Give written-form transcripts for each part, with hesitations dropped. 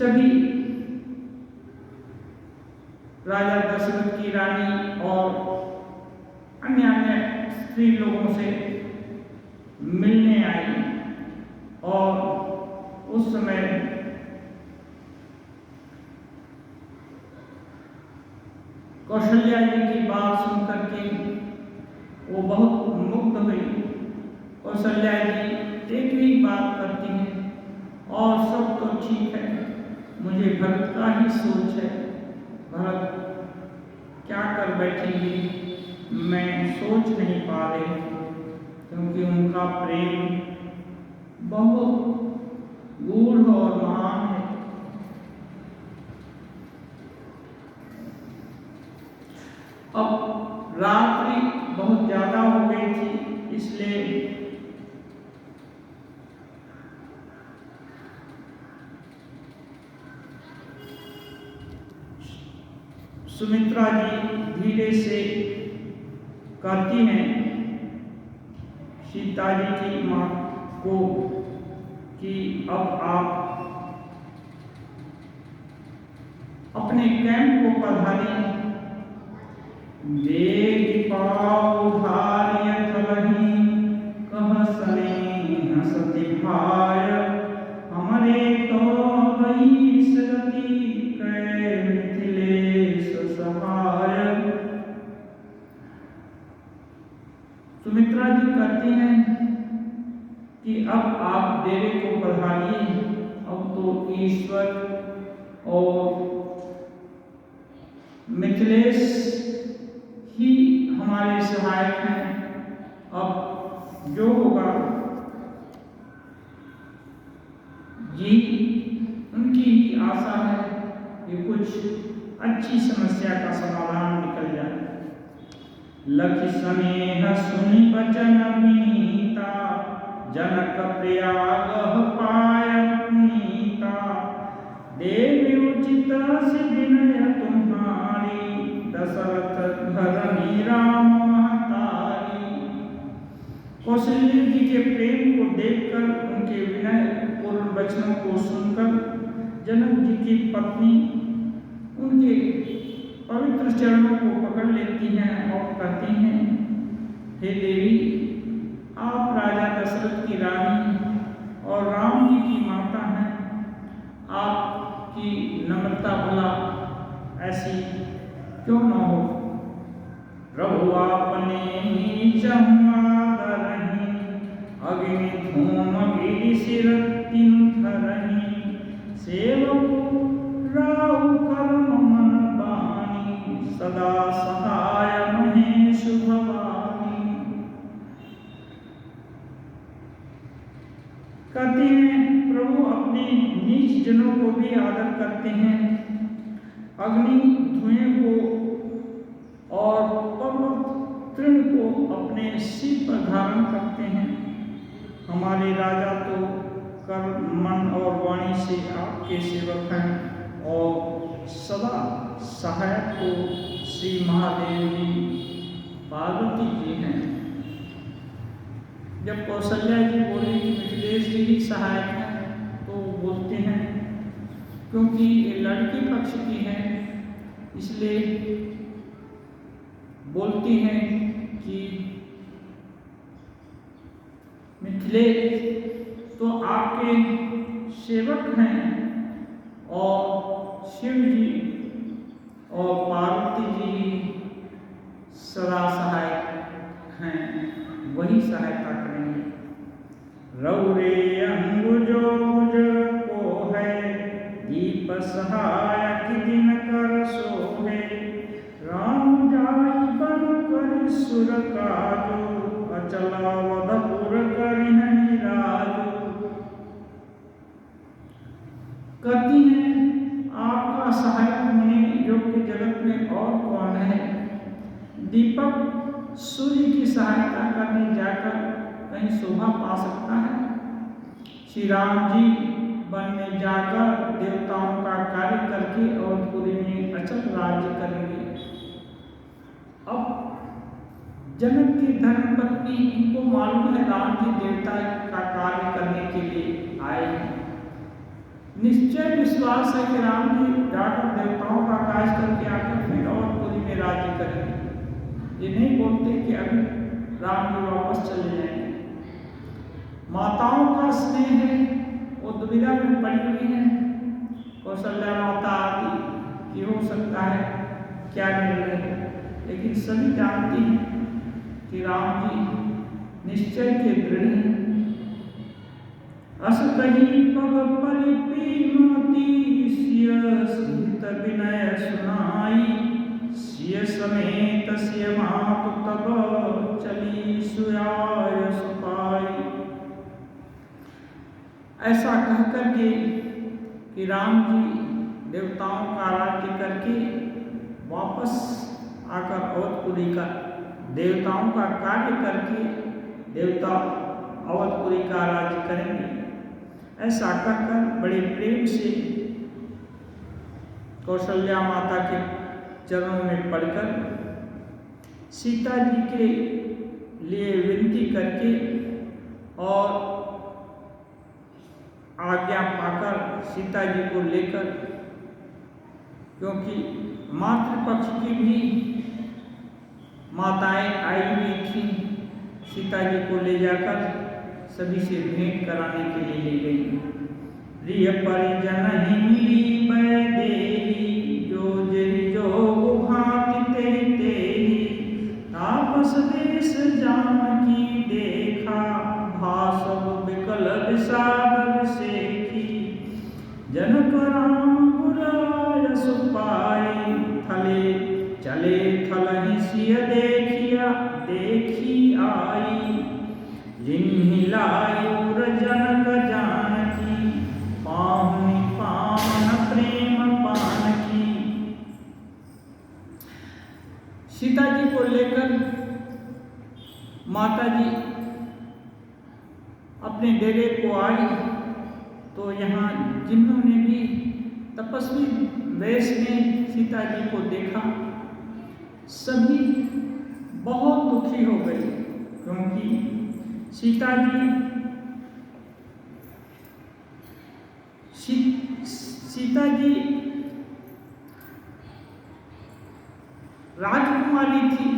सभी राजा दशरथ की रानी और अन्य अन्य स्त्री लोगों से मिलने आई और उस समय कौशल्या जी की बात सुनकर के वो बहुत मुग्ध हुई। कौशल्या जी एक ही बात करती हैं और सब तो ठीक है, मुझे भरत का ही सोच है, भरत क्या कर बैठेंगे मैं सोच नहीं पा रही, क्योंकि उनका प्रेम बहुत गूढ़ और महान है। अब रात्रि बहुत ज्यादा हो गई थी, इसलिए सुमित्रा जी धीरे से कहती हैं सीता जी की मां को कि अब आप अपने कैंप को पधारिए। देख पाओ धार्य थलहि कह सने सति भाय, हमरे तो गई सगति कै मिथिलेश सहाय। सुमित्रा जी कहती हैं कि अब आप डेरे को पधारिए, अब तो ईश्वर और मिथिलेश ही हमारे सहायक हैं। अब जो होगा जी उनकी ही आशा है कि कुछ अच्छी समस्या का समाधान निकल जाए। लखि स्नेह सुनि बचन मीता, जनक प्रयाग पाय पुनीता। देवी उचित से विनय तुम्हारी, दशरथ धरनी राम महतारी। कौशल्या जी के प्रेम को देखकर, उनके विनय पूर्ण वचनों को सुनकर जनक जी की पत्नी उनके पवित्र चरणों को पकड़ लेती हैं और कहती हैं, हे देवी, आप राजा दशरथ की रानी और राम जी की माता हैं, आपकी नम्रता भला ऐसी क्यों न हो। प्रभु आपने ही जमादरही, अग्नि धूम गिरि सिर तिन धरही। सेवकु राहु कर्म मन बानी, सदा सहाय महेश भवानी। कहते हैं प्रभु अपने नीच जनों को भी आदर करते हैं, अग्नि धुएं को और पर्वत तृण को अपने सिर पर धारण करते हैं। हमारे राजा तो कर्म मन और वाणी से आपके सेवक हैं और सदा सहायक को श्री महादेव जी पार्वती जी हैं। जब कौशल्या जी बोली कि मिथिलेश जी ही सहायक हैं, तो वो बोलते हैं क्योंकि ये लड़की पक्ष की है, इसलिए बोलती हैं कि मिथिलेश तो आपके सेवक हैं और शिव जी और पार्वती जी सदा सहायक हैं, वही सहायता करेंगे। रौरे अंगुजो गुज को है, दीप सहायक दिन कर सोहे। राम जाई बन कर सुर काजो, अचला वधपुर करि नहीं राजो। कहती हैं आपका सहायक होने योग्य जगत में और कौन है। दीपक सूर्य की सहायता करने जाकर कहीं शोभा पा सकता है। श्री राम जी वन में जाकर देवताओं का कार्य करके और पूरी में अचल राज्य करेंगे। अब जनक की धर्मपत्नी, इनको मालूम है राम जी देवता का कार्य करने के लिए आए हैं, निश्चय विश्वास है कि राम जी जाकर देवताओं का काज करके आकर फिर अवधपुरी में राज्य करेंगे। ये नहीं बोलते कि अभी राम जी वापस चले जाएंगे। माताओं का स्नेह है, वो दुविधा में पड़ी हुई है। कौशल्या माता आदि कि हो सकता है क्या निर्णय है, लेकिन सभी जानती हैं कि राम जी निश्चय के दृढ़ हैं। अस कही पग परिपीमती सिय सीत विनय सुनाई, सिय समेत सिय मातु तब चली सुयाय सुपाई। ऐसा कहकर के कि राम जी देवताओं का राज्य करके वापस आकर अवधपुरी का देवताओं का कार्य करके देवता अवधपुरी का राज्य करेंगे। ऐसा कहकर बड़े प्रेम से कौशल्या माता के चरणों में पड़कर सीता जी के लिए विनती करके और आज्ञा पाकर सीता जी को लेकर, क्योंकि मातृपक्ष की भी माताएं आई हुई थी, सीता जी को ले जाकर सभी से भेंट कराने के लिए ले गई। प्रिय परिजन ही मिली बैदेही, जो जहि जो भांति तेहि तेहि, तापस देश जानकी देखा, भासव विकल विषाद विसेखी, जनक राम गुराय सुपाई, थले चले थलहि सिय देखिया देखी आई, जिन्हि लायुर जनक जानकी, पाहुनि पावन प्रेम पानकी। सीता जी को लेकर माता जी अपने डेरे को आई, तो यहाँ जिन्होंने भी तपस्वी वेश में सीता जी को देखा, सभी बहुत दुखी हो गए, क्योंकि सीता जी राजकुमारी थी,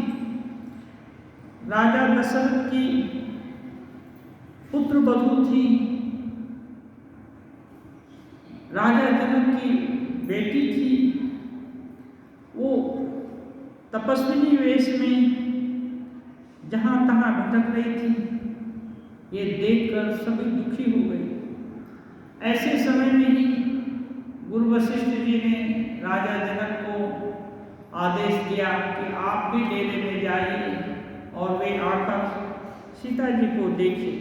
राजा दशरथ की पुत्र वधू थी, राजा जनक की बेटी थी। वो तपस्विनी वेश में जहाँ तहाँ भटक रही थी, ये देखकर सभी दुखी हो गए। ऐसे समय में ही गुरु वशिष्ठ जी ने राजा जनक को आदेश दिया कि आप भी डेरे में जाइए और वे आकर सीता जी को देखिए।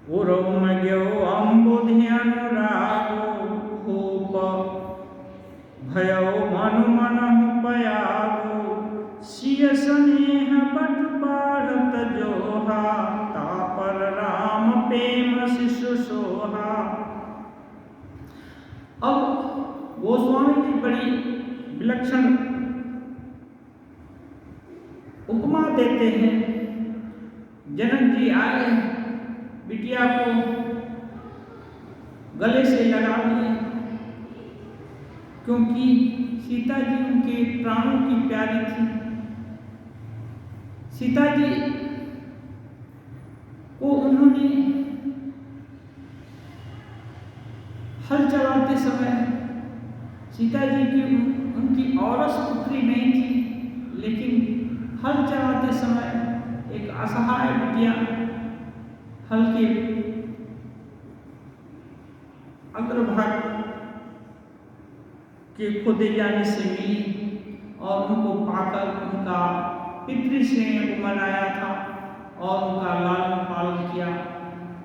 उरौमज्ञो अम्बुधि अनुरागो, भूप भयो मनु मनहु पयागो, सिय स्नेह बट बाढ़त जोहा, तापर राम प्रेम शिशु सोहा। अब गोस्वामी जी बड़ी विलक्षण उपमा देते हैं। जनक जी आए, बिटिया को गले से लगा लिए, क्योंकि सीता जी उनके प्राणों की प्यारी थी। सीता जी को उन्होंने हल चलाते समय, सीता जी की उनकी औरस पुत्री नहीं थी, लेकिन हल चलाते समय एक असहाय बिटिया हल के अग्रभाग के खोदे जाने से मिली और उनको पाकर उनका पितृस्नेह को मनाया था और उनका लालन पालन किया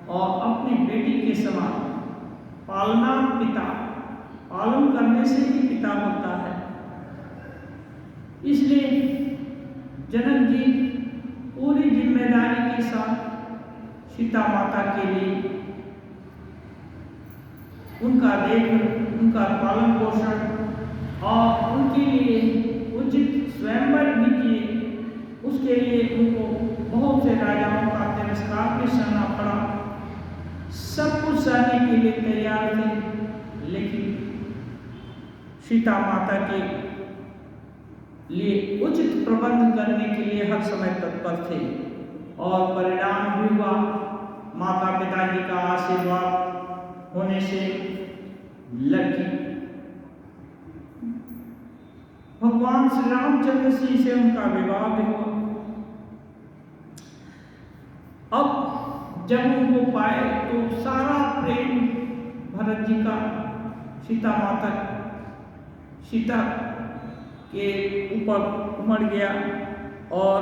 और अपनी बेटी के समान पालना पिता, पालन करने से ही पिता होता है। इसलिए जनक जी पूरी जिम्मेदारी के साथ सीता माता के लिए उनका पालन पोषण और उनके लिए उचित स्वयंवर भी किए। उसके लिए उनको बहुत से राजाओं का तिरस्कार भी सहना पड़ा। सब कुछ सहने के लिए तैयार थे, लेकिन सीता माता के लिए उचित प्रबंध करने के लिए हर समय तत्पर थे। और परिणाम भी हुआ, माता पिता जी का आशीर्वाद होने से लड़की भगवान श्री रामचंद्र जी से उनका विवाह भी हुआ। अब जब उनको पाए तो सारा प्रेम भरत जी का सीता के ऊपर उमड़ गया और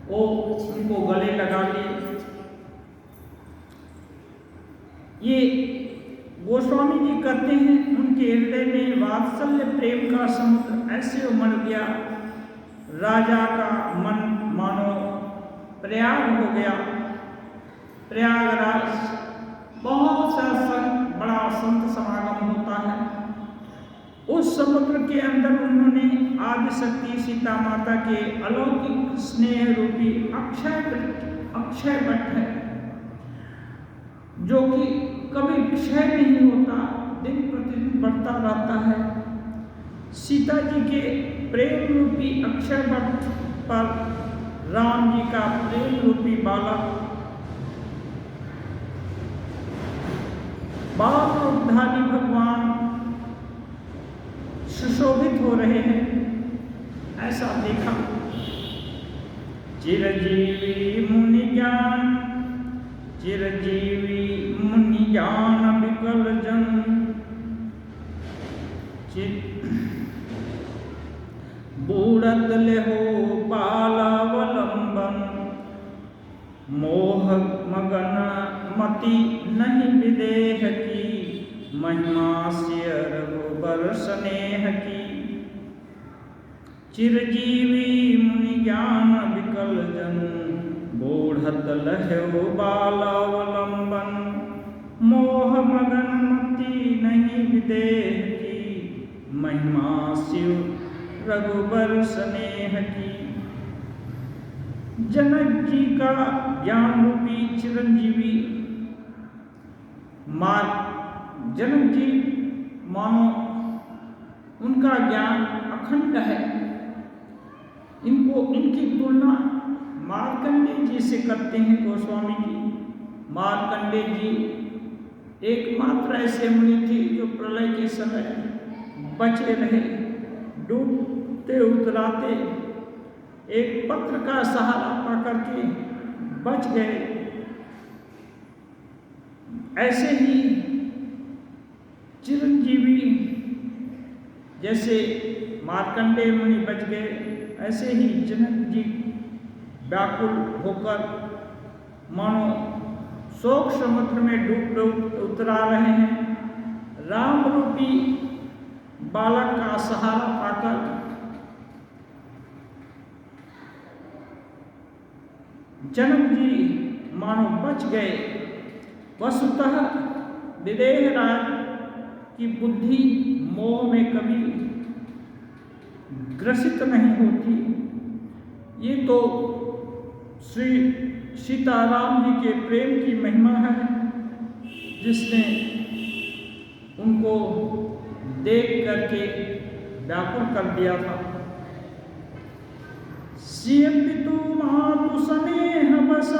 वो उनको गले लगा लिए। ये गोस्वामी जी कहते हैं उनके हृदय में वात्सल्य प्रेम का समुद्र ऐसे उमड़ गया, राजा का मन मानो प्रयाग हो गया। प्रयागराज बहुत सा बड़ा संत समागम होता है। उस समुद्र के अंदर उन्होंने आदि शक्ति सीता माता के अलौकिक स्नेह रूपी अक्षय वट है, जो कि कभी क्षय नहीं होता, दिन प्रतिदिन बढ़ता रहता है। सीता जी के प्रेम रूपी अक्षय वट पर राम जी का प्रेम रूपी बाल रूपधारी भगवान सुशोभित हो रहे हैं, ऐसा देखा। चिरजीवी मुनि ज्ञान विकल जन, बूढ़त लेहो बालावलंबन, मोह मगन मति नहीं विदेह की, महिमा से रघुबर स्नेह की। चिरजीवी मुनि ज्ञान विकल जन, बूढ़त लहो बालावलंबन, मोह मगन मति नहीं विदेह की, महिमा शिव रघुबर स्नेह की। जनक जी का ज्ञान रूपी चिरंजीवी जनक जी मानो उनका ज्ञान अखंड है। इनकी तुलना मार्कंडेय जी से करते हैं गोस्वामी जी। मार्कंडेय जी एकमात्र ऐसे मुनि थे जो प्रलय के समय बचे रहे, डूबते उतराते एक पत्र का सहारा पाकर के बच गए। ऐसे ही चिरंजीवी जैसे मार्कंडेय मुनि बच गए, ऐसे ही जनक जी व्याकुल होकर मानो शोक समुद्र में डूब उतरा रहे हैं। राम रूपी बालक का सहारा पाकर जनक जी मानो बच गए। वस्तुतः विदेह राज की बुद्धि मोह में कभी ग्रसित नहीं होती। ये तो श्री सीताराम जी के प्रेम की महिमा है, जिसने उनको देख करके व्याकुल कर दिया था। सियपितु मातु स्नेह बस,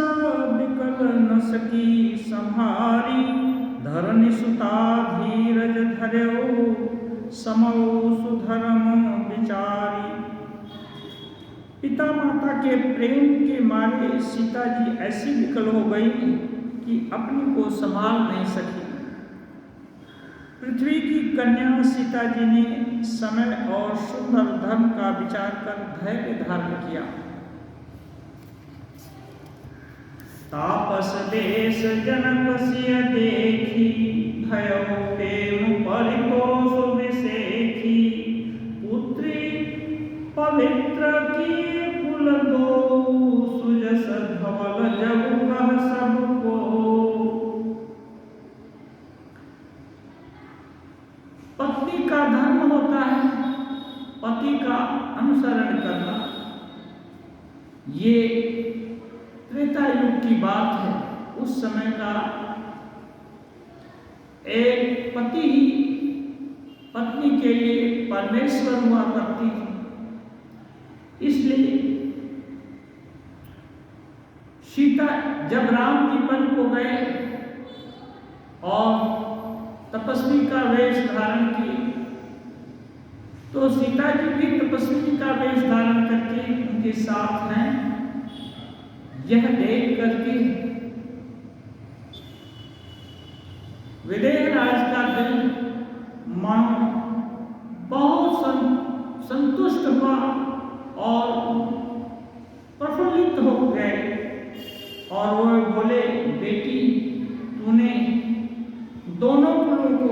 विकल न सकी संहारी, धरनी सुता धीरज धर्यो, समौ सुधर्म विचारी। पिता माता के प्रेम के मारे सीता जी ऐसी विकल हो गई कि अपनी को संभाल नहीं सकी। पृथ्वी की कन्या सीता जी ने समय और सुंदर धर्म का विचार कर धैर्य धारण किया। तापस देश जनक सिय देखी, भयो प्रेम परितोष विसेखी, पुत्री पवित्र की कुल दो, सुजस धवल जब कह सबको। पत्नी का धर्म होता है पति का अनुसरण करना। ये त्रेता युग की बात है। उस समय का एक पति ही पत्नी के लिए परमेश्वर हुआ करती थी। इसलिए सीता जब राम जी वन को गए और तपस्वी का वेश धारण किए, तो सीता जी भी तपस्वी का वेश धारण करके उनके साथ हैं। यह देख करके विदेह राज का दिल मानो बहुत संतुष्ट हुआ और प्रफुल्लित हो गए और वो बोले, बेटी तूने दोनों कुलों को,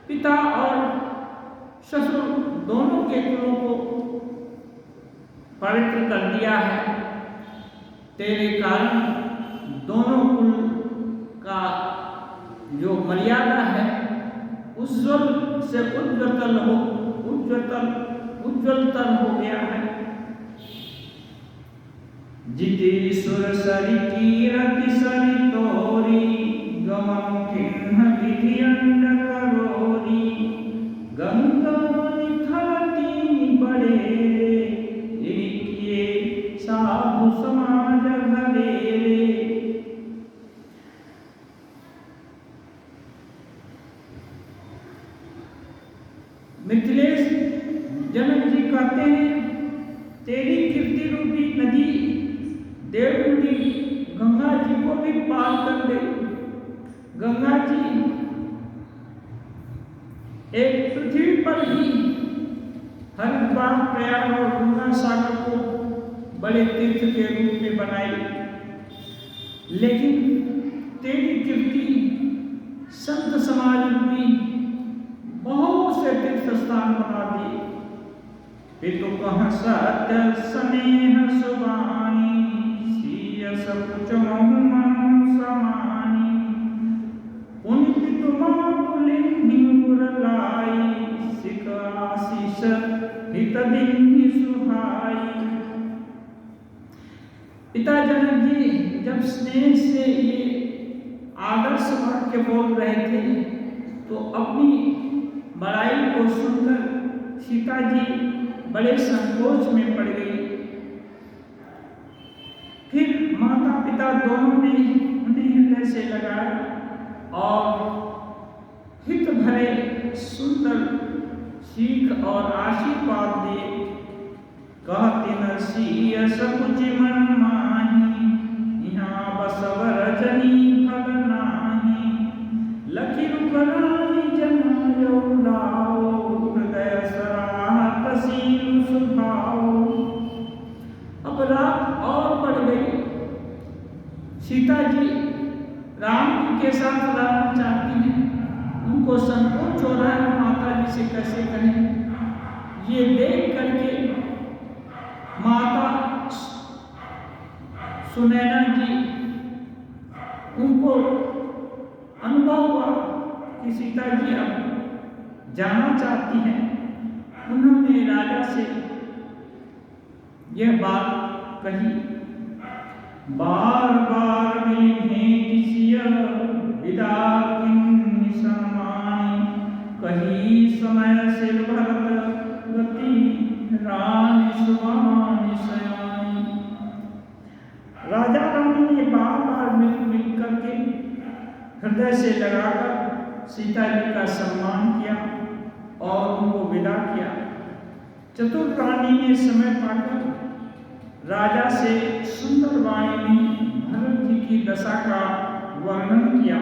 पिता और ससुर दोनों के कुलों को पवित्र कर दिया है। तेरे कारण दोनों कुल का जो मर्यादा है उज्ज्वल से उज्ज्वलतर हो गया है। जिति सुर सरि कीरति सरि तोरी, गमन किन्ह विधि अंड करोरी, गंगा निथलती बड़ेरे, एकिए साधु समाज घरेरे। मिथिलेश जनक जी कहते हैं, तेरी कीर्ति रूपी नदी देवरूपी गंगा जी को भी पार कर गई। गंगा जी एक पृथ्वी पर ही हरिद्वार, प्रयाग और गंगा सागर को बड़े तीर्थ के रूप में बनाई, लेकिन तेरी कीर्ति संत समाज रूपी बहुत से तीर्थ स्थान बना दिए। पितु कह सत्य स्नेह सुबानी, सीय सकुच महु महु समानी, पुनि पितु मातुलिन्हि उरलाई, सिक आशीष हित दीन्हि सुहाई। पिता जनक जी जब स्नेह से ये आदर्श वाक्य बोल रहे थे, तो अपनी बड़ाई को सुनकर सीता जी बड़े संकोच में पड़ गई। फिर माता पिता दोनों ने उन्हें हृदय से लगाया और हित भरे सुंदर सीख और आशीर्वाद दिए। कहते न सीय सकुच मन माही, यहाँ बसवर जनी फल नाही, लखी रूपरानी जमायो लाओ, हृदय सराहत सील सुभाओ। अब रात और बढ़ गई। सीता जी राम जी के साथ रहना चाहती हैं, उनको संकोच हो रहा है माता जी से कैसे कहें। ये देख करके माता सुनैना जी, उनको अनुभव हुआ कि सीता जी अब जाना चाहती हैं। उन्होंने राजा से यह बात कही, बार बार भेंट सिय विदा किन्हि सम्मानी, कही समय से भरत गति रानी सुहानी सयानी। राजा रानी ने बार बार मिल करके हृदय से लगाकर सीता जी का सम्मान किया और उनको विदा किया। चतुर रानी ने समय पाकर राजा से सुंदर वाणी में भरत जी की दशा का वर्णन किया।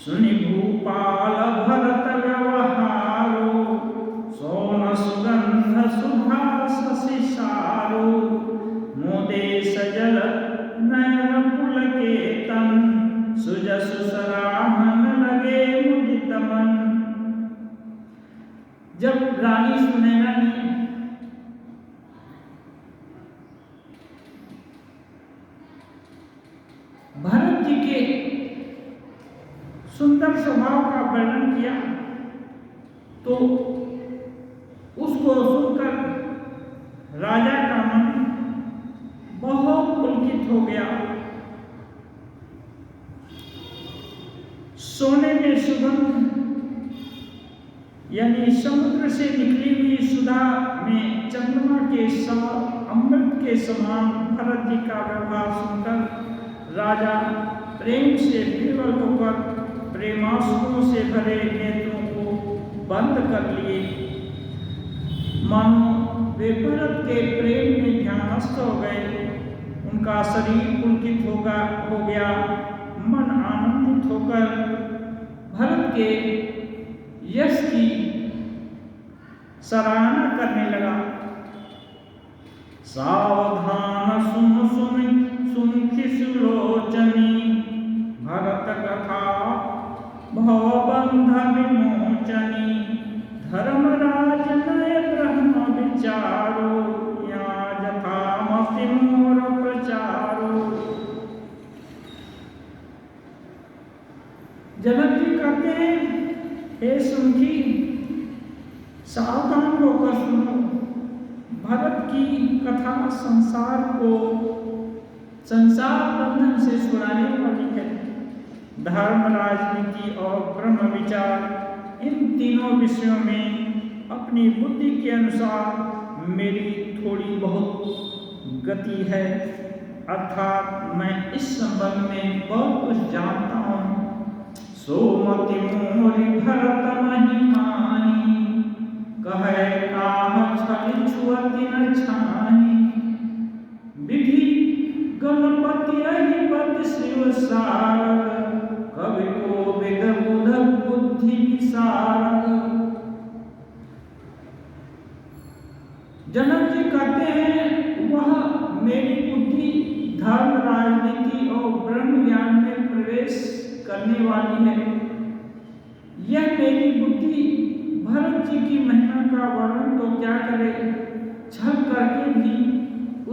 सुनि भूपाल भरत व्यवहारो, सोन सुगंध सुभास शिशारो, मोदे सजल नयन पुलकेतन, सुजसु सराहन लगे मुदित मन। जब रानी सुनैना ने भरत जी के सुंदर स्वभाव का वर्णन किया, तो उसको सुनकर राजा का मन बहुत पुलकित हो गया सोने में सुगंध यानी समुद्र से निकली हुई सुधा में चंद्रमा के समान अमृत के समान भरत जी का व्यवहार सुनकर राजा प्रेम से विवल होकर प्रेमाश्रुओं से भरे नेत्रों को बंद कर लिए। मानो वे भरत के प्रेम में ध्यानस्थ हो गए। उनका शरीर पुलकित हो गया। मन आनंदित होकर भरत के यश की सराहना करने लगा। सावधान सुमुखी सुलोचनी भरत कथा भवबंध विमोचनी धर्मराज नय ब्रह्म विचारो या जथामपि मोर प्रचारो। जनक जी कहते हैं, हे सुमुखी, सावधान होकर सुनो। भरत की कथा संसार बंधन से छुड़ाने वाली है। धर्म, राजनीति और ब्रह्म विचार, इन तीनों विषयों में अपनी बुद्धि के अनुसार मेरी थोड़ी बहुत गति है, अर्थात मैं इस संबंध में बहुत कुछ जानता हूँ। सोमति मोरि भरत महिमानी कहे काह छलि छुअति न छानी। विधि गणपति अधिपति शिव सारद कवि कोविद बुध बुद्धि विशारद। जनक जी कहते हैं, वह मेरी बुद्धि धर्म, राजनीति और ब्रह्म ज्ञान में प्रवेश करने वाली है। यह मेरी बुद्धि भरत जी की महिमा का वर्णन तो क्या करे, छल करके भी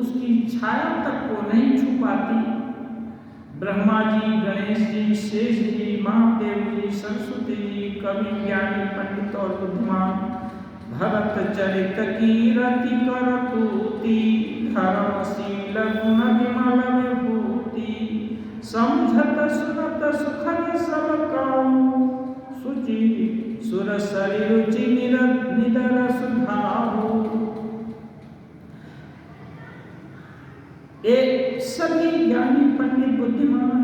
उसकी छाया तक को नहीं छू पाती। ब्रह्मा जी, गणेश जी, शेष जी, महादेव जी, सरस्वती जी, कवि, ज्ञानी, पंडित और बुद्धिमान भरत चरित कीरति करतूति धर्मशील गुण विमल विभूति समझत सुनत सुखद सब काहू सुचि सुरसरि रुचि निदर सुधाहु। एक सभी ज्ञानी, पंडित, बुद्धिमान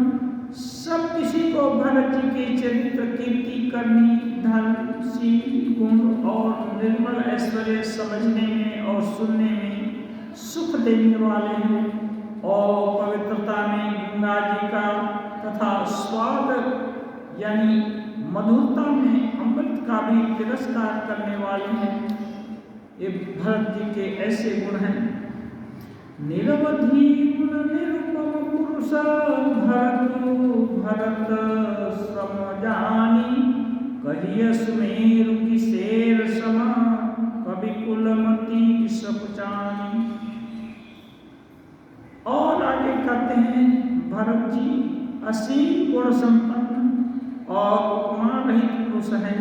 सब किसी को भरत जी के चरित्र, कीर्ति करनी, धर्म, शील, गुण और निर्मल ऐश्वर्य समझने में और सुनने में सुख देने वाले हैं और पवित्रता में गंगा जी का तथा स्वाद यानी मधुरता में अमृत का भी तिरस्कार करने वाले हैं। ये भरत जी के ऐसे गुण हैं। निरवधि गुण निरुपम पुरुष भरत समजानी कहिय सुमेरु की शेर समा कवि कुलमती सकुचानी। और आगे कहते हैं, भरत जी असीम गुण संपन्न और उपमा रहित पुरुष हैं।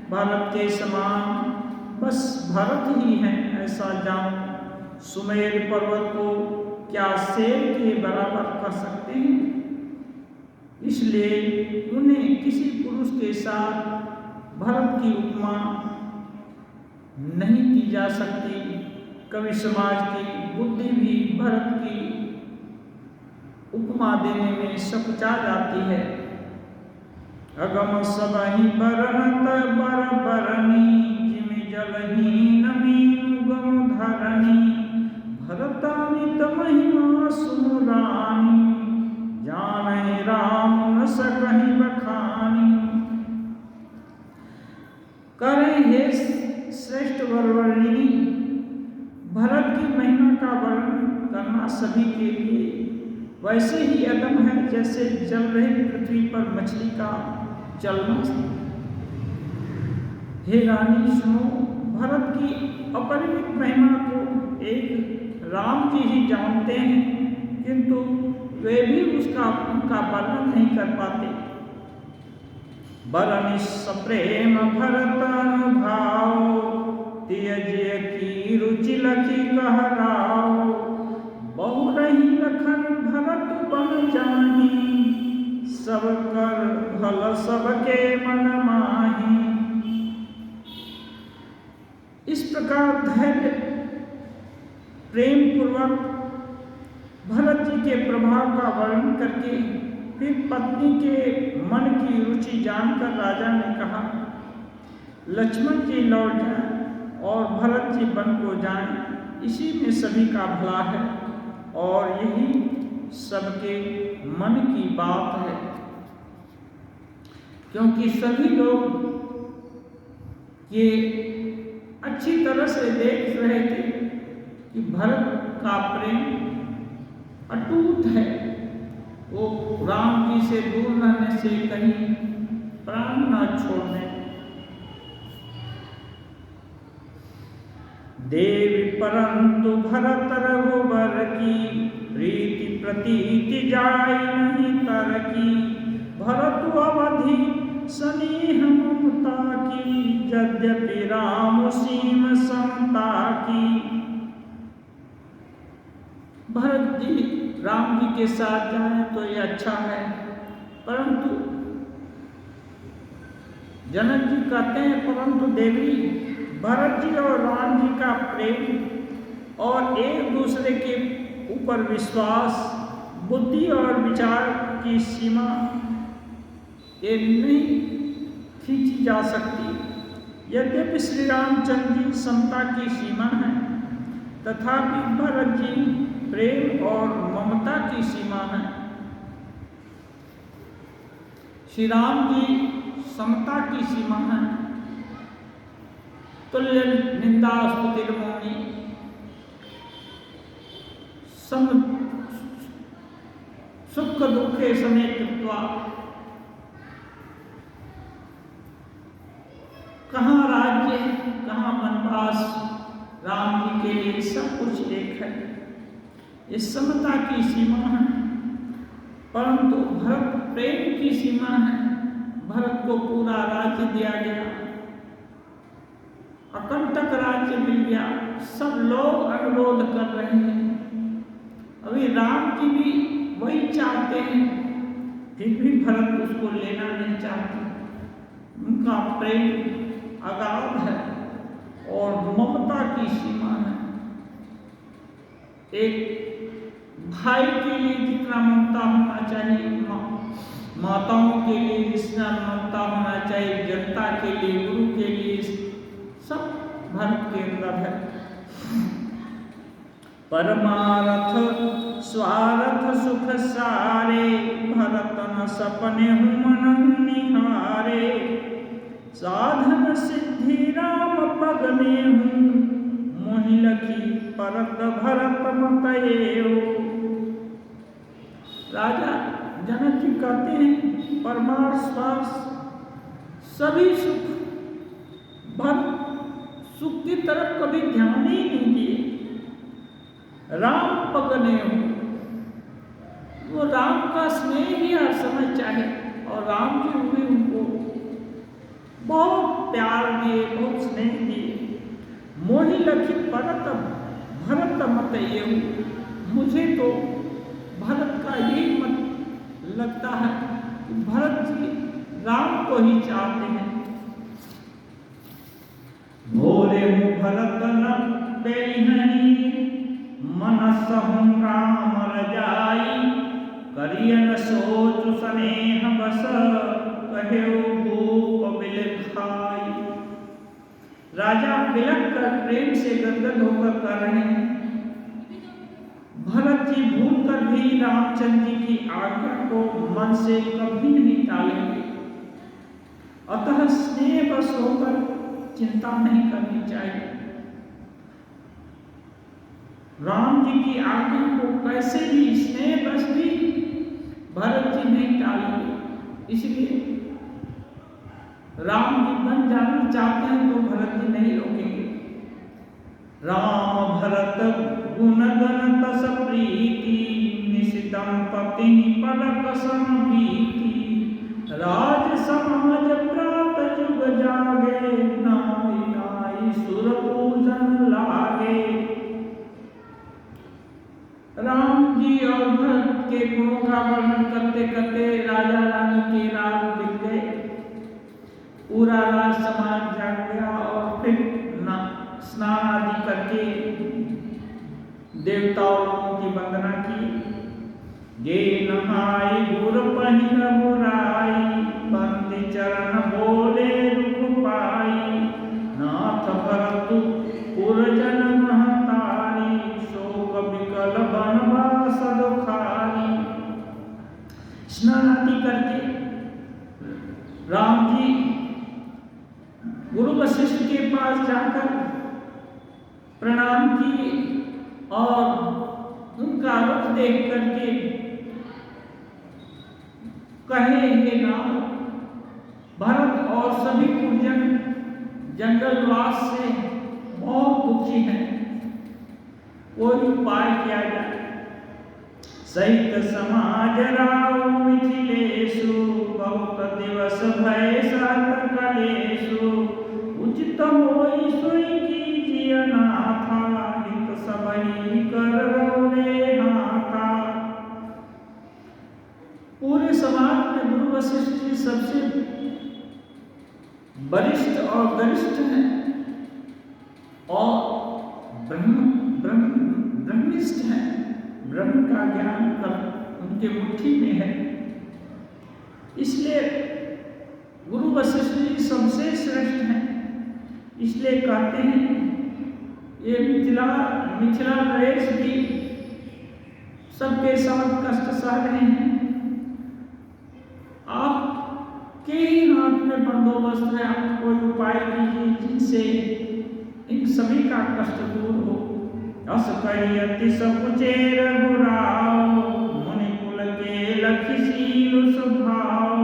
भरत के समान बस भरत ही हैं ऐसा जान। सुमेर पर्वत को क्या शेर के बराबर कर सकते हैं? इसलिए उन्हें किसी पुरुष के साथ भरत की उपमा नहीं की जा सकती। कवि समाज की बुद्धि भी भरत की उपमा देने में सकुचा जाती है। अगम सबहि बरनत बर बरनी जिमि जलहीन मीनु गम धरणी भरतामित महिमा सुमुरानी जानहि राम न सकहि बखानी। करें हे श्रेष्ठ वरवर्णिनी, भरत की महिमा का वर्णन करना सभी के लिए वैसे ही अदम है जैसे जल रही पृथ्वी पर मछली का चलना। हे रानी सुनो, भरत की अपरिमित महिमा को एक राम जी ही जानते हैं, किंतु वे भी उनका वर्णन नहीं कर पाते। बरनि सप्रेम भरत अनुभाव त्यजिय की रुचि लखी कहराव बहु रही लखन भरत बन जानी सब कर भल सबके मन माही। इस प्रकार धैर्य प्रेम पूर्वक भरत जी के प्रभाव का वर्णन करके फिर पत्नी के मन की रुचि जानकर राजा ने कहा, लक्ष्मण जी लौट जाएं और भरत जी वन को जाएं, इसी में सभी का भला है और यही सबके मन की बात है। क्योंकि सभी लोग ये अच्छी तरह से देख रहे थे कि भरत का प्रेम अटूट है, वो राम जी से दूर रहने से कहीं प्राण न छोड़ने। देवी परंतु भरत रघुबर की प्रीति प्रतीति जाय नहीं तर की। भरत अवधि स्नेह ममता की, यद्यपि राम सीम समता की। भरत जी राम जी के साथ जाएं तो ये अच्छा है, परंतु जनक जी कहते हैं परंतु देवी भरत जी और राम जी का प्रेम और एक दूसरे के ऊपर विश्वास, बुद्धि और विचार की सीमा ये नहीं खींची जा सकती। यद्यपि श्री रामचंद्र जी समता की सीमा है, तथापि भरत जी प्रेम और ममता की सीमा है। श्री राम जी समता की सीमा है। तुल्य निंदा स्तुतिर्मौनि सम सुख दुखे समेत कृत्वा। कहाँ राज्य कहाँ वनवास, राम जी के लिए सब कुछ एक है। ये समता की सीमा है, परंतु भरत प्रेम की सीमा है। भरत को पूरा राज्य दिया गया, अकंटक राज्य मिल गया, सब लोग अनुरोध कर रहे हैं। अभी राम जी भी वही चाहते हैं, फिर भी भरत उसको लेना नहीं चाहते। उनका प्रेम अगाध है और ममता की सीमा है। एक भाई के लिए जितना ममता होना चाहिए, माताओं के लिए जितना ममता होना चाहिए, जनता के लिए, गुरु के लिए, सब भरत के अंदर है। परमारथ स्वार्थ सुख सारे, भरत न सपने मन निहारे। साधन सिद्धि राम पग में हूँ, मोहि लखी परत भरत मतएउ। राजा जनक जी कहते हैं परमार्थ स्वार्थ सभी सुख, भरत सुख की तरफ कभी ध्यान ही नहीं दिए। राम पगने हो, वो राम का स्नेह ही हर समय चाहे, और राम जी भी उनको बहुत प्यार दिए, बहुत स्नेह दिए। मोहि लखी परत भरत मतएउ। मुझे तो भरत का यही मत लगता है कि भरत जी राम को ही चाहते हैं। भोरे भरत न बेहनी, मनस हूँ राम रजाई। करियन सोच स्नेह बस, कहेउ भूप बिलखाई। राजा बिलख कर प्रेम से गदगद होकर कर रहे हैं। भरत जी भूल कर भी रामचंद्र जी की आज्ञा को मन से कभी नहीं टालेंगे, अतः स्नेह बस होकर चिंता नहीं करनी चाहिए। राम जी की आज्ञा को कैसे भी स्नेह बस भी भरत जी नहीं टालेंगे। इसलिए राम जी बन जाना चाहते हैं तो भरत जी नहीं रोकेंगे। राम भरत गुण गण तस प्रीति, निशितम पति पलक समभीति। राज समाज प्रात जुग जागे, नाई नाई सुर पूजन लागे। राम जी और भरत के गुणों का वर्णन करते करते राजा देवताओं लोगों की वंदना की। गे नहाई गुर पहिन बुराई, बंदी चरण बोले दुख पाई। नाथ भरतु पुरजन महतारी, शोक विकल बनवास दुखारी। स्नान आदि करके राम जी गुरु वशिष्ठ के पास जाकर प्रणाम किए और उनका रुख देख करके कहे, हे नाम, भरत और सभी पुरजन जंगलवास से बहुत दुखी हैं, कोई उपाय किया जाए। सहित समाज राव मिथिलेशु, बहुत दिवस भय सात कलेशु। उचित होई सोई कीजिए नाथा, हित सबई कर रे हाथा। पूरे समाज में गुरु वशिष्ठ जी सबसे वरिष्ठ और गरिष्ठ हैं और ब्रह्मिष्ठ हैं। ब्रह्म का ज्ञान कर उनके मुट्ठी में है, इसलिए गुरु वशिष्ठ जी सबसे श्रेष्ठ हैं। इसलिए कहते हैं ये मिथिला नरेश भी सबके साथ कष्ट सह रहे हैं। आपके ही हाथ में बंदोबस्त है, आप कोई उपाय कीजिए जिनसे इन सभी का कष्ट दूर हो। अस कही अति सकुचेर रघुराव, मुनि कुल के लखीशील स्वभाव।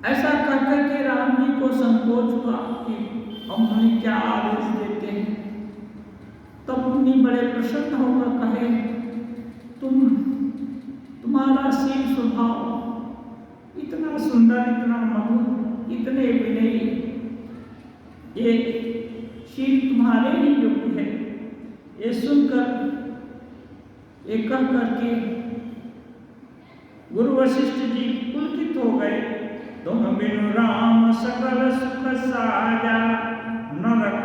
ऐसा कहकर के राम जी को संकोच हुआ कि अब मुनि क्या आदेश देते हैं। तब मुनि बड़े प्रसन्न होकर कहे, तुम्हारा शील स्वभाव इतना सुंदर, इतना मधुर, इतने विनयी, ये शील तुम्हारे ही योग्य है। ये सुनकर ये कह करके गुरु वशिष्ठ जी पुलकित हो गए। तुम बिनु राम सकल सुख साजा, नरक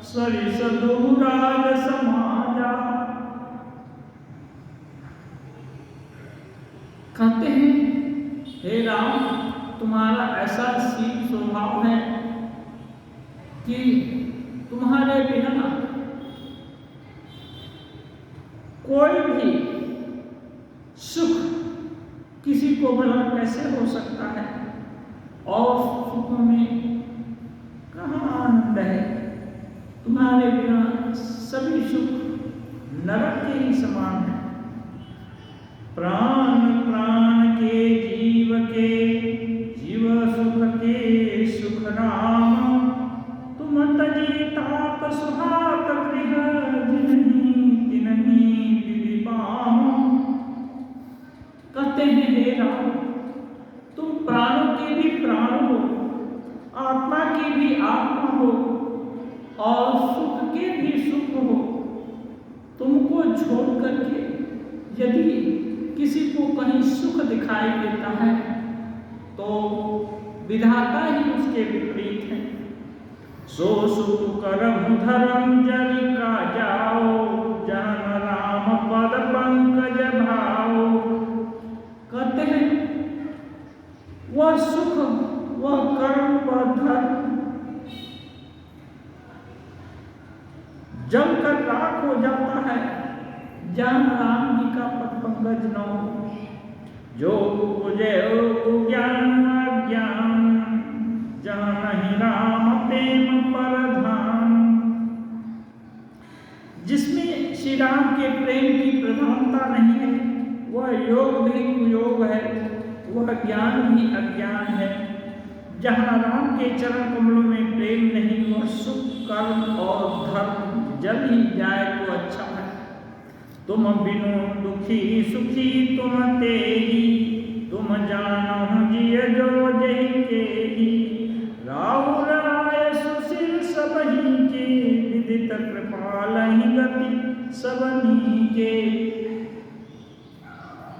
सरिस दुराज समाजा। कहते हैं, हे राम, तुम्हारा ऐसा शील स्वभाव है कि तुम्हारे बिना कोई भी सुख किसी को भला कैसे हो सकता है, और सुख में कहाँ आनंद है। तुम्हारे बिना सभी सुख नरक के ही समान है। प्राण प्राण के जीव सुख के सुख नाम, तुम तजी तात सुहात गृह, जिनहि तिनहि विधि पाम। कहते हैं, हे राम, तुम प्राणों के भी प्राण हो, आत्मा की भी आत्मा हो, और सुख के भी सुख हो। तुमको छोड़ करके यदि किसी को कहीं सुख दिखाई देता है तो विधाता ही उसके विपरीत है। सो सुख करम धर्म जल का जाओ, जान राम पद पंकज भाओ। कहते हैं, वह सुख, वह कर्म, वह धर्म जल कर राख हो जाता है जहाँ राम जी का पद पंकज न हो। जो उपजे ज्ञान अज्ञान, जहाँ नहीं राम प्रेम प्रधान। जिसमें श्री राम के प्रेम की प्रधानता नहीं है, वह योग भी कुयोग है, वह ज्ञान भी अज्ञान है। जहाँ राम के चरण कमलों में प्रेम नहीं, वह सुख, कर्म और धर्म जल ही जाए तो अच्छा है। तुम बिनु दुखी सुखी तुम तेहि, तुम जानो जिय जो जहि केहि। राहु राय सुशील सबहि के, विदित कृपालहि गति सबनी के।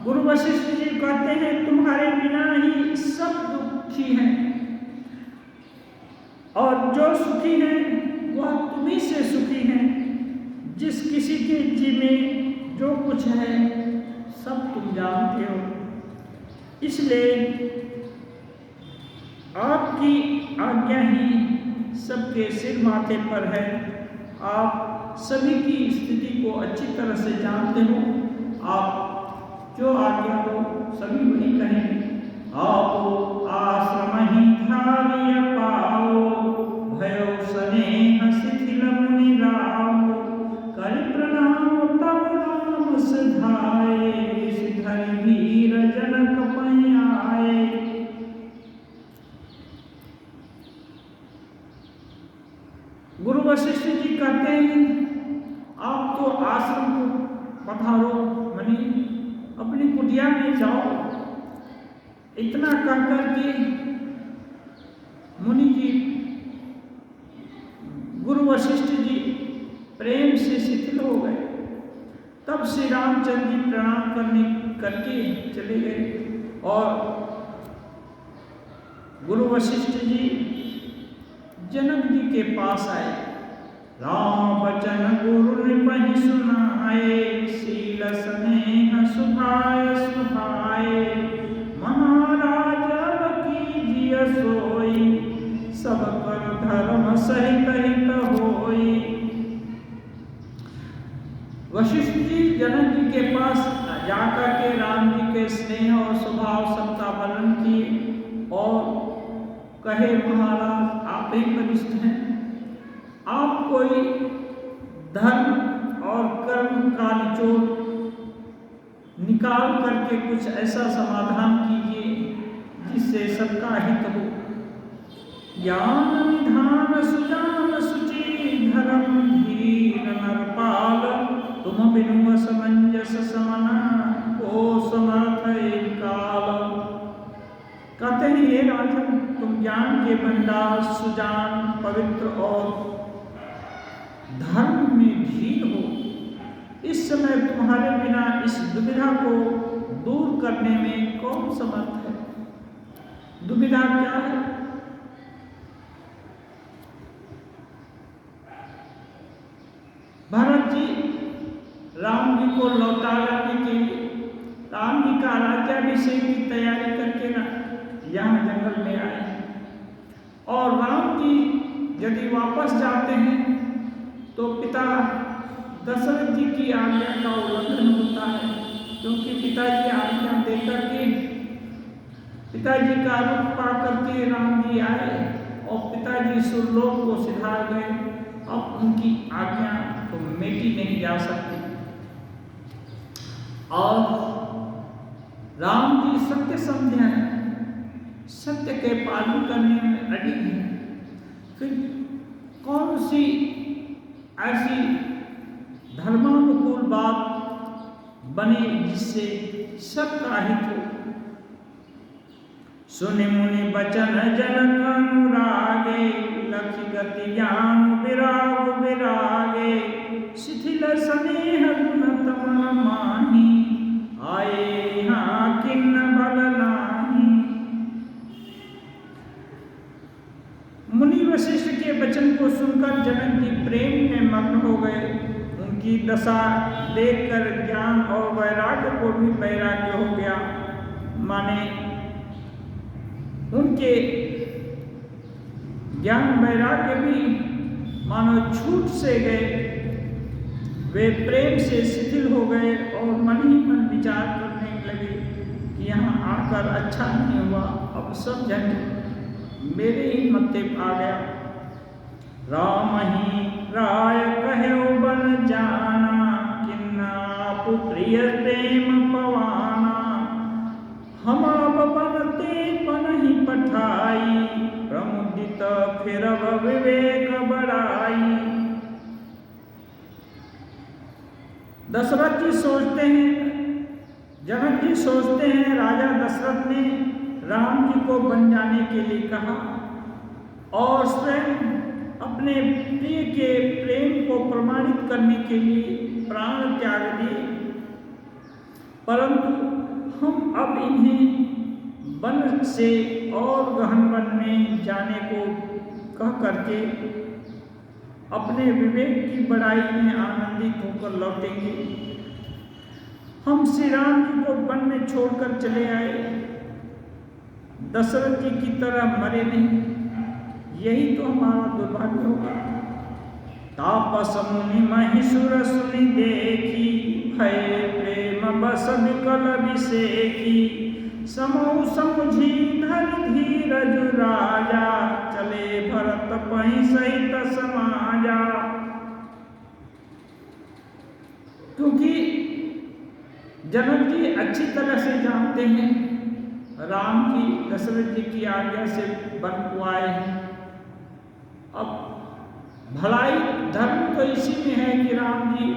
गुरु वशिष्ठ जी कहते हैं, तुम्हारे बिना ही सब दुखी हैं, और जो सुखी हैं वह तुम्ही से सुखी हैं। जिस किसी के जी में जो कुछ है सब तुम जानते हो, इसलिए आपकी आज्ञा ही सबके सिर माथे पर है। आप सभी की स्थिति को अच्छी तरह से जानते हो। आप जो आज्ञा दो सभी वही कहेंगे। आपो आश्रम ही धार्य पाओ, भयो स्नेह शिथिल मुनि राव, कर प्रणाम तब राम सधाए, सिधर वीर जनक पै आए। गुरु वशिष्ठ जी कहते हैं, आप तो आश्रम को पधारो, मनी अपनी कुटिया में जाओ। इतना कहकर के मुनि जी, गुरु वशिष्ठ जी प्रेम से शिथिल हो गए। तब श्री रामचंद्र जी प्रणाम करके चले गए और गुरु वशिष्ठ जी जनक जी के पास आए। राम बचन गुरु निपहि सुनाए, शील स्नेह सुभाय सुभाए, महाराज कीजिय सोई, सब कर धर्म सहित हित होई। वशिष्ठ जी जनक जी के पास जाकर के राम जी के स्नेह और स्वभाव सबका वर्णन किए और कहे, महाराज आप ही वरिष्ठ हैं, आप कोई धर्म और कर्म का निचोड़ निकाल करके कुछ ऐसा समाधान कीजिए जिससे सबका हित हो। ज्ञान निधान सुजान सुचि, धर्म धीर नरपाल, तुम बिनु असमंजस समना, को समर्थ एक काल। कहते हैं, हे राजन, तुम ज्ञान के भंडार, सुजान, पवित्र और धर्म में धीर हो। इस समय तुम्हारे बिना इस दुविधा को दूर करने में कौन समर्थ है? दुविधा क्या है? भरत जी राम जी को लौटा लाने के लिए राम जी का राज्याभिषेक की तैयारी करके ना यहाँ जंगल में आए और राम जी यदि वापस जाते हैं तो पिता दशरथ जी की आज्ञा का उल्लंघन होता है, क्योंकि पिताजी आज्ञा देकर के पिताजी का रूप पा करके राम जी आए और पिताजी सुरलोक को सिधार गए। अब उनकी आज्ञा तो मिटी नहीं जा सकती और राम जी सत्य समझे हैं, सत्य के पालन करने में अड़ी हैं। फिर कौन सी ऐसी धर्मानुकूल बात बने जिससे सबका हित हो? सुनि मुनि बचन जनक अनुरागे, लखि गति ज्ञान विराग विरागे, शिथिल स्नेह गुण तमन माही, आए यहाँ किन्न बल नाही। मुनि वशिष्ठ के वचन को सुनकर जनक जी प्रेम में मग्न हो गए। उनकी दशा देखकर ज्ञान और वैराग्य को भी वैराग्य हो गया। माने उनके ज्ञान वैराग्य भी मानो छूट से गए। वे प्रेम से शिथिल हो गए और मन ही मन विचार करने लगे कि यहाँ आकर अच्छा नहीं हुआ, अब सब जन मेरे ही मत्थे आ गया। राम ही राय कहो बन जाना, किन्ना प्रिय प्रेम पवाना, हम अब बनते पन ही पठाई, प्रमुदित फिर विवेक बढ़ाई। दशरथ जी सोचते हैं, जनक जी सोचते हैं, राजा दशरथ ने राम जी को बन जाने के लिए कहा और स्वयं अपने प्रिय के प्रेम को प्रमाणित करने के लिए प्राण त्याग दिए, परंतु हम अब इन्हें वन से और गहन वन में जाने को कह करके अपने विवेक की बड़ाई में आनंदित होकर लौटेंगे। हम श्री राम जी को वन में छोड़कर चले आए, दशरथ जी की तरह मरे नहीं, यही तो हमारा दुर्भाग्य होगा। तापस मुनि महिषुर सुनि देखी, भय प्रेम बस विकल विषेखी। समौ समुझी धर धीरज राजा, चले भरत पहि सहित समाजा। क्योंकि जनक जी अच्छी तरह से जानते हैं राम जी दशरथ जी की आज्ञा से वन को आए हैं। अब भलाई धर्म तो इसी में है कि राम जी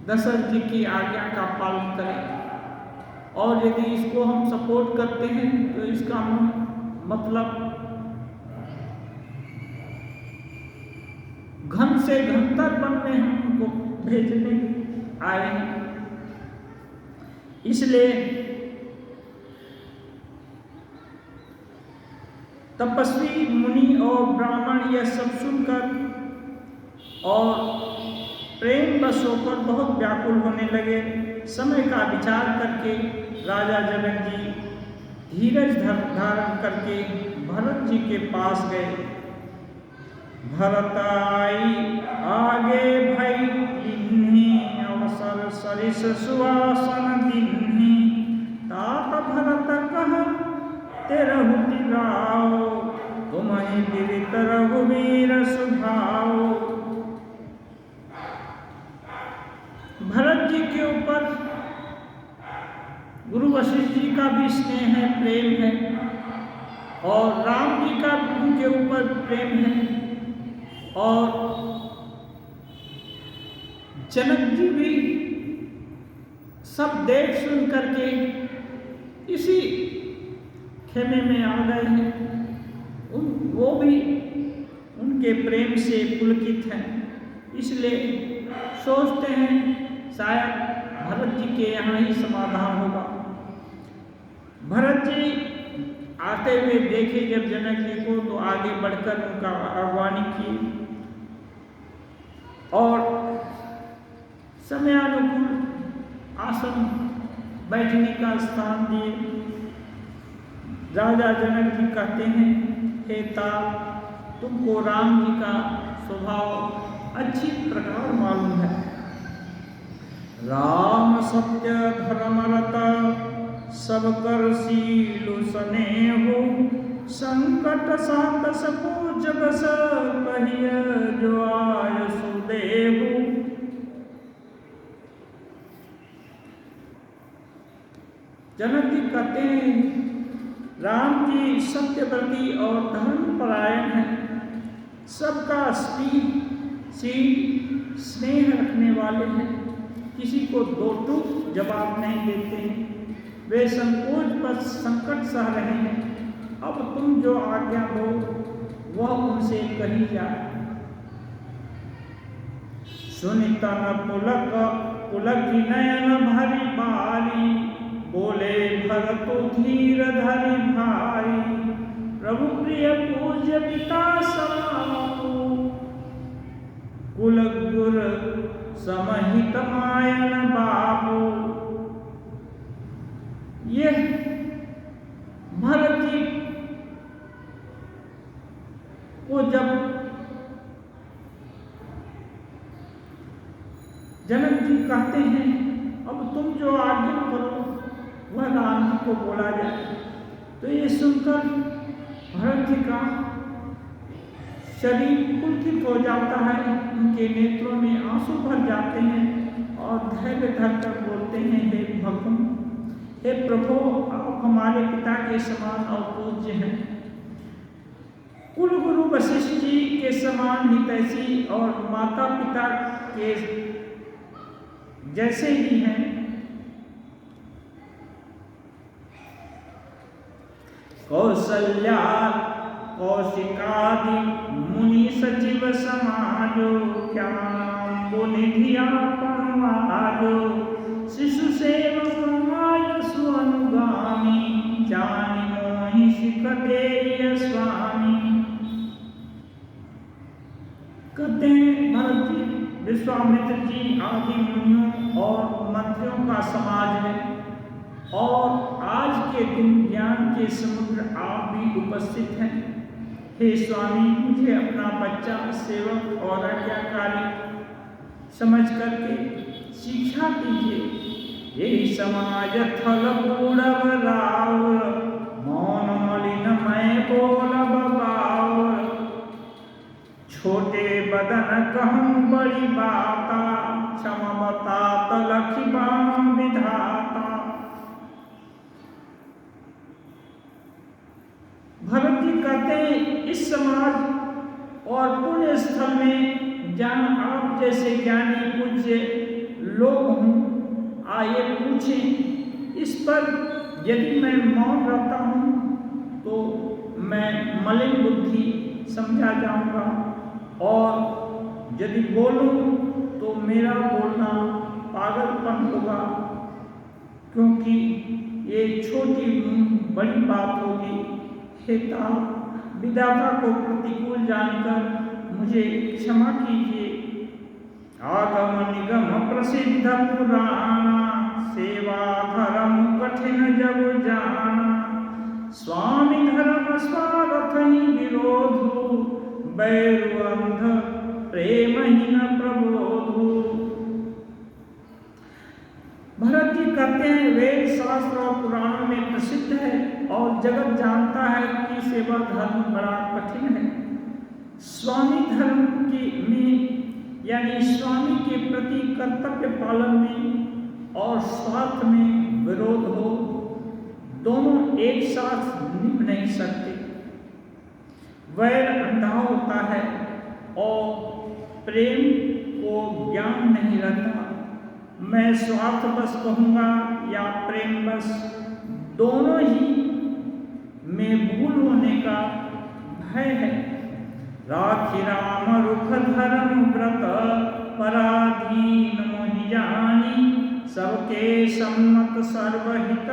दशरथ जी की आज्ञा का पालन करें, और यदि इसको हम सपोर्ट करते हैं तो इसका मतलब घन से घनतर वन में हम उनको भेजने आए हैं। इसलिए तपस्वी मुनि और ब्राह्मण यह सब सुनकर और प्रेम बस होकर बहुत व्याकुल होने लगे। समय का विचार करके राजा जनक जी धीरज धारण करके भरत जी के पास गए। भरत आई आगे भई लीन्ही, अवसर सरिस सुवासन दीन्ही। तात भरत कह तेरहु तिलाओ, तुम्हि विदित रघुवीर सुभाओ। भरत जी के ऊपर गुरु वशिष्ठ जी का भी स्नेह है, प्रेम है, और राम जी का उनके ऊपर प्रेम है, और जनक जी भी सब देख सुन करके इसी खेमे में आ गए हैं। वो भी उनके प्रेम से पुलकित हैं, इसलिए सोचते हैं शायद भरत जी के यहाँ ही समाधान होगा। भरत जी आते हुए देखे जब जनक जी को, तो आगे बढ़कर उनका आह्वान की और समयानुकूल आसन बैठने का स्थान दिए। राजा जनक जी कहते हैं, हे तात, तुमको राम जी का स्वभाव अच्छी प्रकार मालूम है। राम सत्य धर्मरत, सब कर शील स्नेहो। संकट सात सको जग कहिय, जो आय सुदेहु। जनक जी कहते हैं, राम जी सत्यव्रती और धर्मपरायण हैं, सबका स्नेह रखने वाले हैं, किसी को दो टूक जवाब नहीं देते हैं। वे संकोच पर संकट सह रहे हैं, अब तुम जो आज्ञा दो वह उनसे कही जाए। सुनितन पुलक नयन भरी बारी, बोले भरत धीर धरि भाई। प्रभु प्रिय पूज्य पिता समाओ, कुल गुर समहित मायन बाबू। ये भरत जी को जब जनक जी कहते हैं, अब तुम जो आज्ञा करो वह राम जी को बोला जाए, तो ये सुनकर भरत जी का शरीर पुलकित हो जाता है, उनके नेत्रों में आंसू भर जाते हैं और धैर्य धरकर बोलते हैं, हे भगवान, हे प्रभु, आप हमारे पिता के समान और पूज्य हैं। कुल गुरु वशिष्ठ जी के समान हितैषी और माता पिता के जैसे ही हैं। कौसल्या कौशिकादि मुनि सचिव समाजो, क्या नाम निधिया परमाजो। शिशु सेवक मायसु अनुगामी, जानि मोहि सिख देय स्वामी। जी आदि मुनियों और मंत्रियों का समाज है और आज के दिन ज्ञान के समुद्र आप भी उपस्थित हैं। हे स्वामी, मुझे अपना बच्चा, सेवक और आज्ञाकारी समझ करके शिक्षा दीजिए। यही समाज थल बूढ़ राउर, मौन मलिन मैं बोलब बाउर। छोटे बदन कहूँ बड़ी बाता, क्षमा बता तलखि बाम विधाता। भरत जी कहते हैं, इस समाज और पुण्य स्थल में जहाँ आप जैसे ज्ञानी पूज्य लोग हों, आइए पूछें। इस पर यदि मैं मौन रहता हूँ तो मैं मलिन बुद्धि समझा जाऊंगा और यदि बोलूं तो मेरा बोलना पागलपन होगा, क्योंकि ये छोटी बड़ी बात होगी। हेता विधाता को प्रतिकूल जानकर मुझे क्षमा कीजिए। आगम निगम प्रसिद्ध पुराना, सेवा धर्म कठिन जग जाना। स्वामी धर्म स्वार्थ ही विरोधु, बैरु अंध प्रेम ही न प्रबोधु। भरत जी कहते हैं, वेद शास्त्र और पुराणों में प्रसिद्ध है और जगत जानता है कि सेवा धर्म बड़ा कठिन है। स्वामी धर्म के में यानी स्वामी के प्रति कर्तव्य पालन में और स्वार्थ में विरोध हो, दोनों एक साथ निभ नहीं सकते। वैर अंधा होता है और प्रेम को ज्ञान नहीं रहता। मैं स्वार्थ बस कहूँगा या प्रेम बस, दोनों ही में भूल होने का भय है। राखी राम रुख धर्म व्रत, पराधीन मोहि जानी। सबके सम्मत सर्वहित,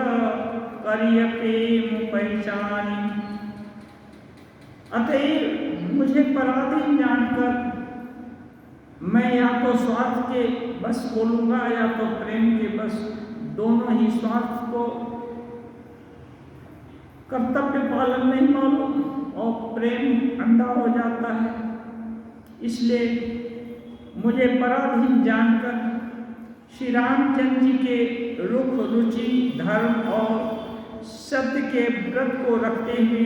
करिय प्रेम पहचानी। अतएव मुझे पराधीन जानकर मैं या तो स्वार्थ के बस बोलूँगा या तो प्रेम के बस, दोनों ही स्वार्थ को कर्तव्य पालन नहीं मालूम और प्रेम अंधा हो जाता है। इसलिए मुझे पराधीन जानकर श्री रामचंद्र जी के रुख, रुचि, धर्म और सत्य के व्रत को रखते हुए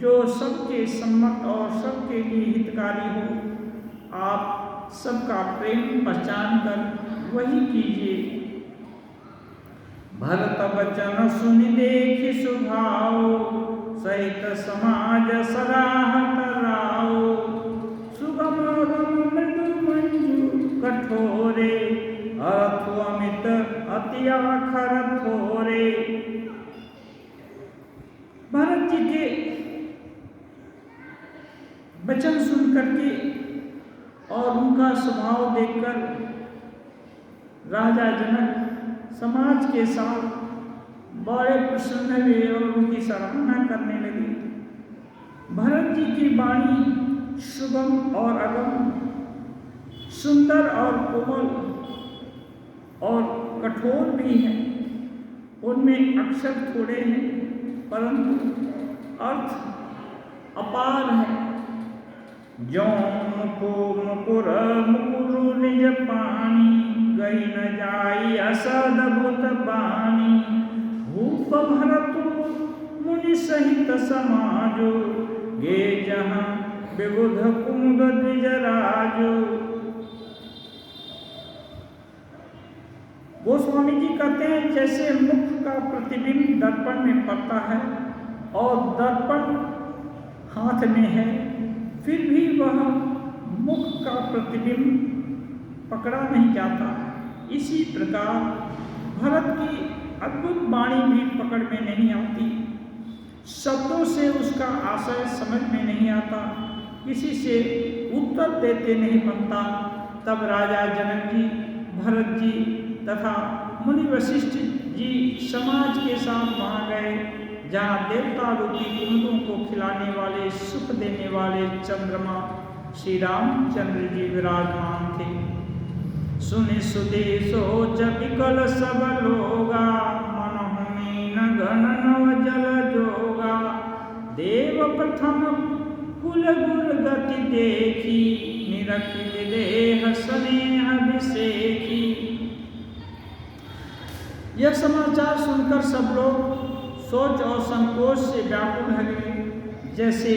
जो सबके सम्मत और सबके लिए हितकारी हो, आप सबका प्रेम पहचान कर वही कीजिए। भरत बचन सुनि देखि सुभाव, सहित समाज सराहत राव। सुगम रम मृदु मंजु कठोरे, अर्थ अमित अति आखर थोरे। भरत जी के वचन सुन करके और उनका स्वभाव देखकर राजा जनक समाज के साथ बड़े प्रसन्न हुए और उनकी सराहना करने लगे। भरत जी की वाणी सुगम और अगम, सुंदर और कोमल और कठोर भी है। उनमें अक्षर थोड़े हैं परंतु अर्थ अपार है। जो मुकुर मुकुरु निज पानी, गई न जाई असदभुत बानी। भूप भरतु मुनि सहित समाजो, गे जहाँ विबुध कुंद द्विजराजो। गोस्वामी जी कहते हैं, जैसे मुख का प्रतिबिंब दर्पण में पड़ता है और दर्पण हाथ में है, फिर भी वह मुख का प्रतिबिंब पकड़ा नहीं जाता। इसी प्रकार भरत की अद्भुत वाणी भी पकड़ में नहीं आती, शब्दों से उसका आशय समझ में नहीं आता, किसी से उत्तर देते नहीं बनता। तब राजा जनक जी, भरत जी तथा मुनि वशिष्ठ जी समाज के साथ वहाँ गए, जहाँ देवता रूपी कुंडों को खिलाने वाले, सुख देने वाले चंद्रमा श्री रामचंद्र जी विराजमान थे। सुनि सुधि सोच विकल सब लोगा, मनहुमीन गण नव जल जोगा। देव प्रथम कुल गुर गति देखी, निरखि विदेह स्नेह अभिषेकी। यह समाचार सुनकर सब लोग सोच और संकोच से व्याकुल हो गए। जैसे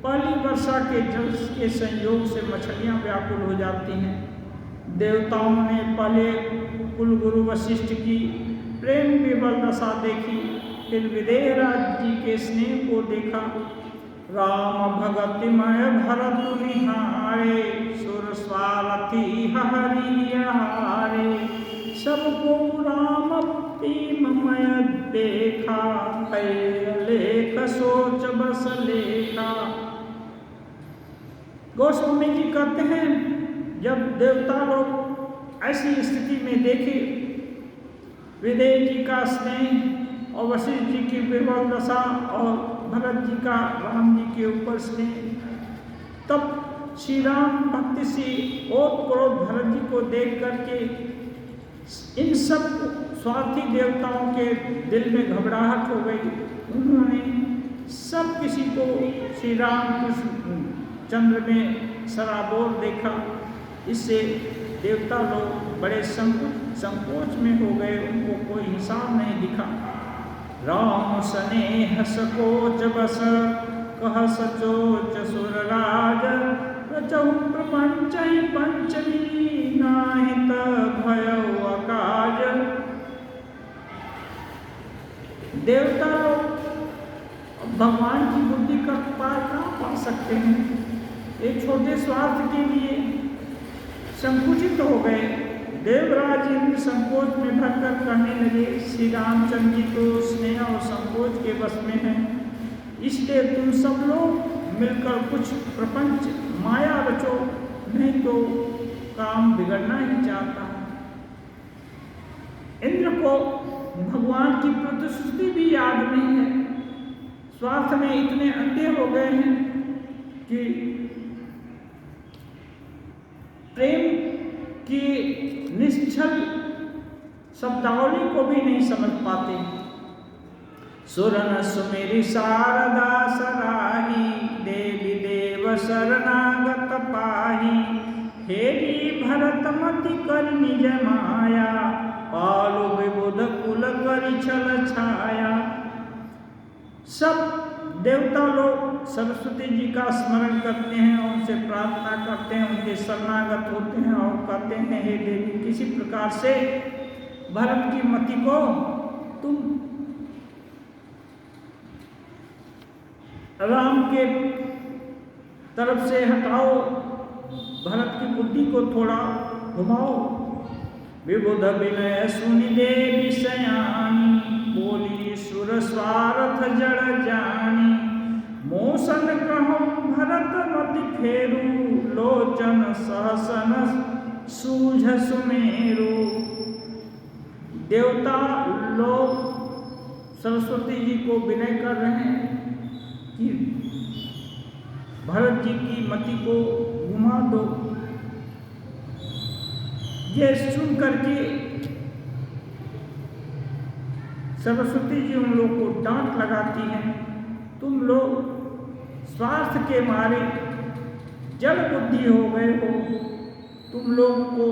पहली वर्षा के जल के संयोग से मछलियां व्याकुल हो जाती हैं। देवताओं ने पहले कुलगुरु वशिष्ठ की प्रेम विवल दशा देखी, फिर विदेह राज जी के स्नेह को देखा। राम भगतिमय भरत निहारे, सुर स्वारथी हरि हारे। सबको राम प्रेममय देखा, लेख सोच बस लेखा। गोस्वामी जी कहते हैं, जब देवता लोग ऐसी स्थिति में देखे विदेह जी का स्नेह और वशिष्ठ जी की विवल दशा और भरत जी का राम जी के ऊपर स्नेह, तब श्री राम भक्ति से ओतप्रोत भरत जी को देख करके इन सब स्वार्थी देवताओं के दिल में घबराहट हो गई। उन्होंने सब किसी को श्री राम कृष्ण चंद्र में सराबोर देखा। इससे देवता लोग बड़े संकोच में हो गए, उनको कोई हिसाब नहीं दिखा। राम स्नेह सकोच बस, कह सचोच सुरराज। रचहु प्रपंच पंचमी, नाहित भयउ अकाज। देवता लोग भगवान की बुद्धि का पार कहाँ पा सकते हैं। एक छोटे स्वार्थ के लिए संकुचित हो गए। देवराज इंद्र संकोच में भरकर कहने लगे, श्री रामचंद्र जी तो स्नेह और संकोच के वश में हैं, इसलिए तुम सब लोग मिलकर कुछ प्रपंच माया रचो, नहीं तो काम बिगड़ना ही चाहता है। इंद्र को भगवान की प्रतिश्रुति भी याद नहीं है। स्वार्थ में इतने अंधे हो गए हैं कि प्रेम की निश्चल शब्दावली को भी नहीं समझ पाते। सुरन सुमेरी शारदा सराही, देवी देव शरणागत पाही। हेरी भरत मति कर निज माया, पालु विबुध कुल करि छल छाया। सब देवता लोग सरस्वती जी का स्मरण करते हैं, उनसे प्रार्थना करते हैं, उनके शरणागत होते हैं और कहते हैं, हे देवी किसी प्रकार से भरत की मति को तुम राम के तरफ से हटाओ, भरत की बुद्धि को थोड़ा घुमाओ। विबुध विनय सुनि देवी सयानी, बोली सुर स्वार्थ जड़ जानी। मोसन कहूँ भरत मति फेरू, लोचन सहसन सूझ सुमेरु। देवता लोग सरस्वती जी को विनय कर रहे हैं कि भरत जी की मति को घुमा दो। ये सुन करके सरस्वती जी उन लोग को डांट लगाती हैं, तुम लोग स्वार्थ के मारे जड़ बुद्धि हो गए हो। तुम लोग को,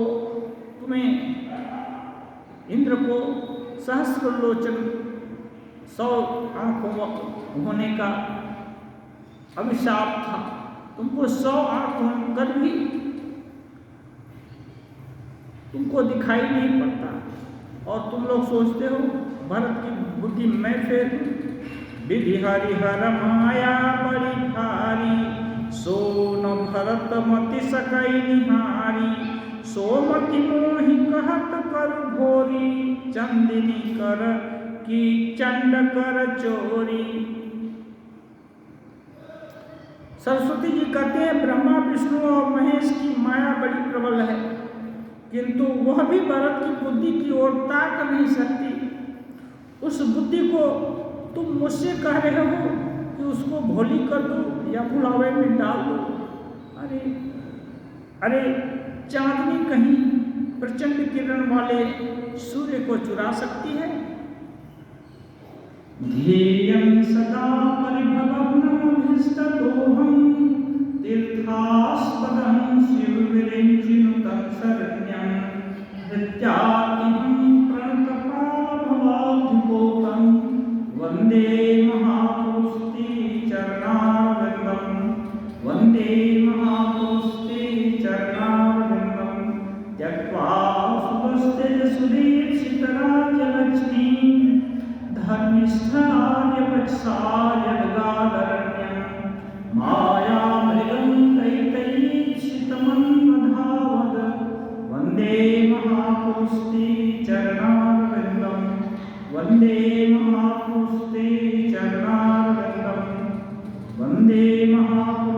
तुम्हें इंद्र को सहस्र लोचन 100 आंखों होने का अभिशाप था। तुमको 100 आंख होकर भी तुमको दिखाई नहीं पड़ता और तुम लोग सोचते हो भरत की बुद्धि मैं फेर दूं। विधि हरिहर माया बड़ी भारी, सो न भरत मति सकई निहारी। सोमति मोहि कहत कर भोरी, चंदिनी कर की चंड कर चोरी। सरस्वती जी कहते हैं, ब्रह्मा विष्णु और महेश की माया बड़ी प्रबल है, किंतु वह भी भरत की बुद्धि की ओर ताक नहीं सकती। उस बुद्धि को तुम मुझसे कह रहे हो कि उसको भोली कर दो या बुलावे में डाल दो। अरे चांदनी कहीं प्रचंड किरण वाले सूर्य को चुरा सकती है? ध्येयं सदा परिभवग्नमभिष्टदोहं तीर्थास्पदं शिवविरिञ्चिनुतं शरण्यं हृत्यातिहं प्रणतपालभवाब्धिपोतं वन्दे महापुरुषते चरणारविन्दं वन्दे महापुरुषते चरणारविन्दं त्यक्त्वा सुदस्तेजसुदीक्षितराज्यलक्ष्मीं धर्मिष्ठार्यवत्सार्यगादरण्यं मायामृगं दैतैक्षितमन्वधावद वन्दे महापुरुषते चरणारविन्दं वन्दे महापुरुषते चरणारविन्दं वन्दे महापुरुषते